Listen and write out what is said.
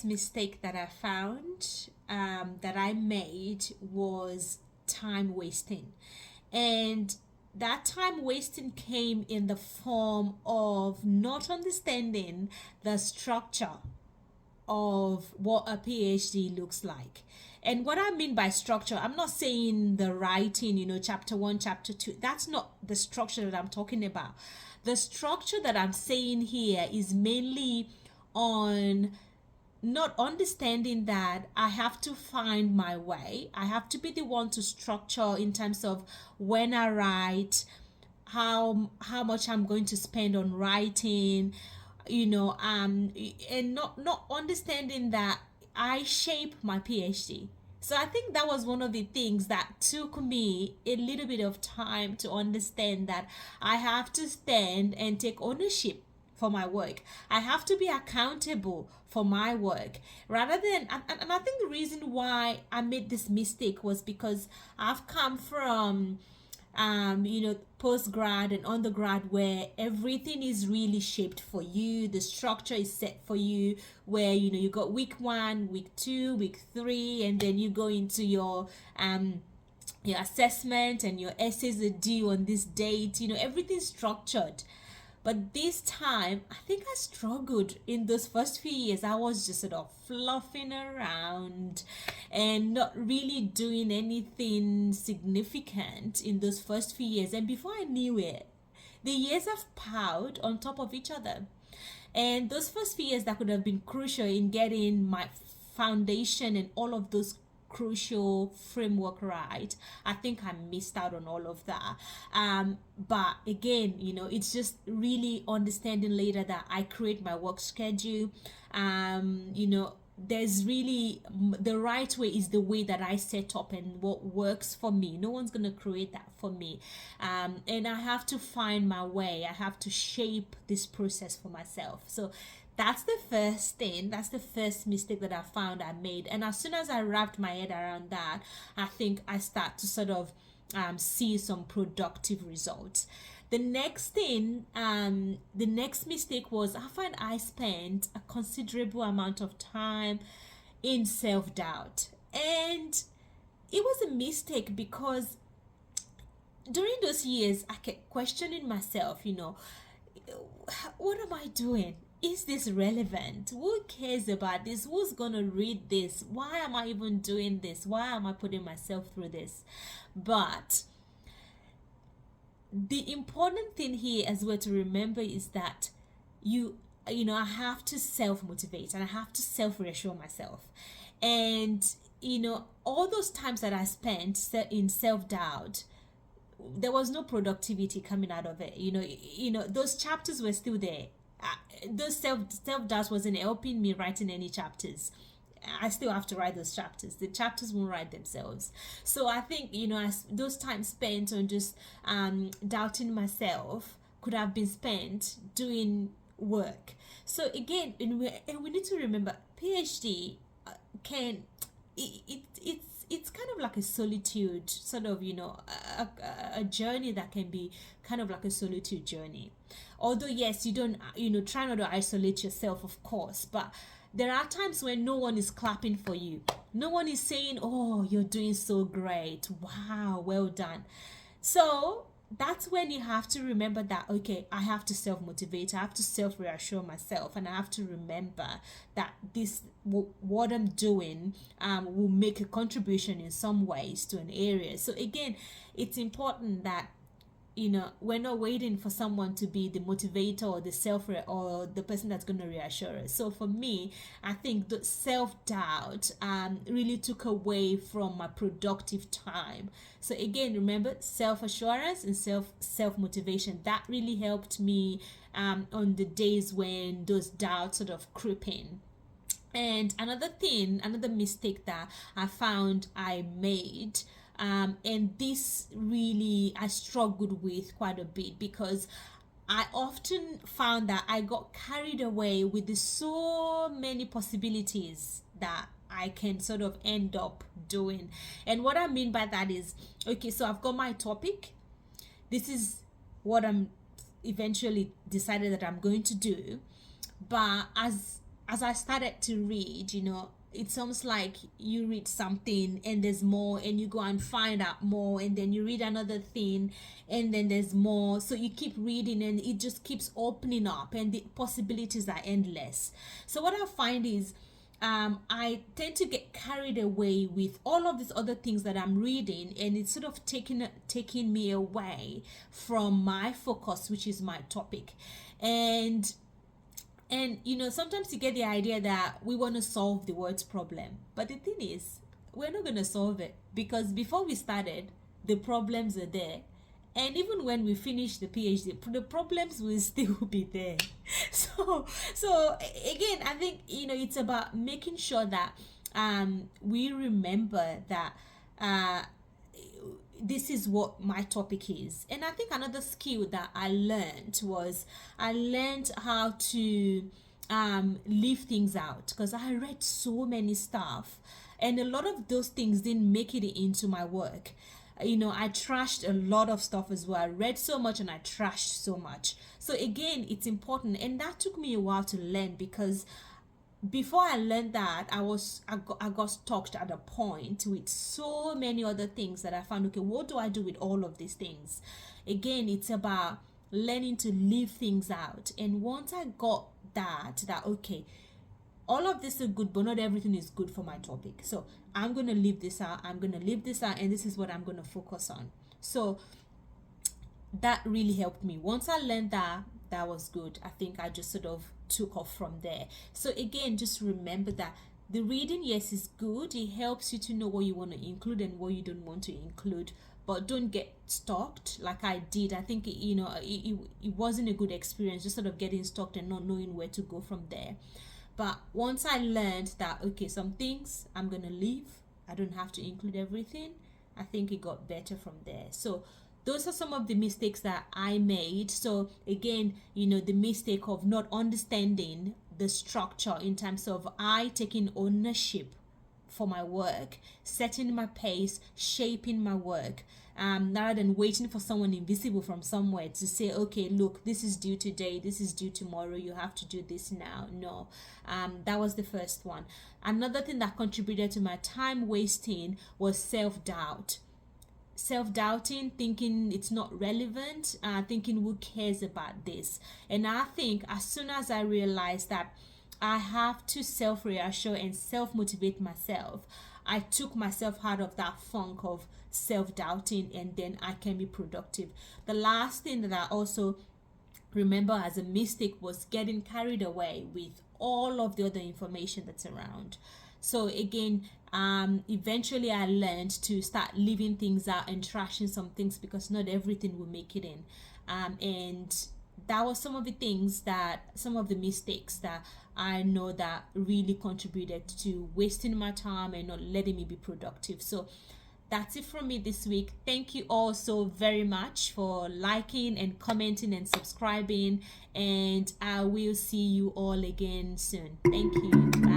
first mistake that I found that I made was time wasting. And that time wasting came in the form of not understanding the structure of what a PhD looks like. And what I mean by structure, I'm not saying the writing, chapter one, chapter two. That's not the structure that I'm talking about. The structure that I'm saying here is mainly on not understanding that I have to find my way. I have to be the one to structure in terms of when I write, how much I'm going to spend on writing, and not understanding that I shape my PhD. So I think that was one of the things that took me a little bit of time to understand that I have to stand and take ownership for my work. I have to be accountable for my work rather than, and I think the reason why I made this mistake was because I've come from post grad and undergrad where everything is really shaped for you. The structure is set for you, where you got week 1, week 2, week 3, and then you go into your assessment, and your essays are due on this date. Everything's structured. But this time, I think I struggled in those first few years. I was just sort of fluffing around and not really doing anything significant in those first few years. And before I knew it, the years have piled on top of each other. And those first few years that could have been crucial in getting my foundation and all of those crucial framework right, I think I missed out on all of that. But again, it's just really understanding later that I create my work schedule. There's really, the right way is the way that I set up and what works for me. No one's gonna create that for me, and I have to find my way. I have to shape this process for myself. So that's the first thing. That's the first mistake that I found I made. And as soon as I wrapped my head around that, I think I start to sort of see some productive results. The next thing, the next mistake was I find I spent a considerable amount of time in self-doubt. And it was a mistake because during those years, I kept questioning myself, what am I doing? Is this relevant? Who cares about this? Who's gonna read this? Why am I even doing this? Why am I putting myself through this? But the important thing here as well to remember is that I have to self-motivate and I have to self-reassure myself. And all those times that I spent in self-doubt, there was no productivity coming out of it. Those chapters were still there. Those self-doubt wasn't helping me writing any chapters. I still have to write those chapters. The chapters won't write themselves. So I think, as those times spent on just doubting myself could have been spent doing work. So again, and we need to remember, PhD it's kind of like a solitude, sort of, a journey that can be kind of like a solitude journey. Although, yes, you don't, try not to isolate yourself, of course, but there are times when no one is clapping for you. No one is saying, oh, you're doing so great. Wow, well done. So that's when you have to remember that, okay, I have to self-motivate, I have to self-reassure myself, and I have to remember that what I'm doing will make a contribution in some ways to an area. So again, it's important that we're not waiting for someone to be the motivator or the or the person that's going to reassure us. So for me, I think the self-doubt really took away from my productive time. So again, remember, self-assurance and self-motivation, that really helped me on the days when those doubts sort of creep in. And another mistake that I found I made, and this really I struggled with quite a bit, because I often found that I got carried away with the so many possibilities that I can sort of end up doing. And what I mean by that is, okay, so I've got my topic. This is what I'm eventually decided that I'm going to do. But as as I started to read, it's almost like you read something and there's more, and you go and find out more, and then you read another thing and then there's more. So you keep reading and it just keeps opening up, and the possibilities are endless. So what I find is I tend to get carried away with all of these other things that I'm reading, and it's sort of taking me away from my focus, which is my topic. And sometimes you get the idea that we want to solve the world's problem, but the thing is, we're not going to solve it, because before we started, the problems are there. And even when we finish the PhD, the problems will still be there. So again, I think it's about making sure that we remember that this is what my topic is. And I think another skill that I learned was how to leave things out, because I read so many stuff, and a lot of those things didn't make it into my work. I trashed a lot of stuff as well. I read so much and I trashed so much. So again, it's important, and that took me a while to learn, because before I learned that, I got stuck at a point with so many other things that I found, okay, what do I do with all of these things? Again, it's about learning to leave things out. And once I got that okay, all of this is good, but not everything is good for my topic. So I'm going to leave this out. And this is what I'm going to focus on. So that really helped me. Once I learned that was good. I think I just sort of took off from there. So again, just remember that the reading, yes, is good. It helps you to know what you want to include and what you don't want to include. But don't get stuck like I did. I think it wasn't a good experience, just sort of getting stuck and not knowing where to go from there. But once I learned that, okay, some things I'm going to leave, I don't have to include everything, I think it got better from there. So those are some of the mistakes that I made. So again, the mistake of not understanding the structure in terms of I taking ownership for my work, setting my pace, shaping my work, rather than waiting for someone invisible from somewhere to say, okay, look, this is due today, this is due tomorrow, you have to do this now. No, that was the first one. Another thing that contributed to my time wasting was self-doubting, thinking it's not relevant, thinking who cares about this. And I think as soon as I realized that I have to self-reassure and self-motivate myself, I took myself out of that funk of self-doubting, and then I can be productive. The last thing that I also remember as a mistake was getting carried away with all of the other information that's around. So again, eventually I learned to start leaving things out and trashing some things, because not everything will make it in. And that was some of the mistakes that I know that really contributed to wasting my time and not letting me be productive. So that's it from me this week. Thank you all so very much for liking and commenting and subscribing, and I will see you all again soon. Thank you. Bye.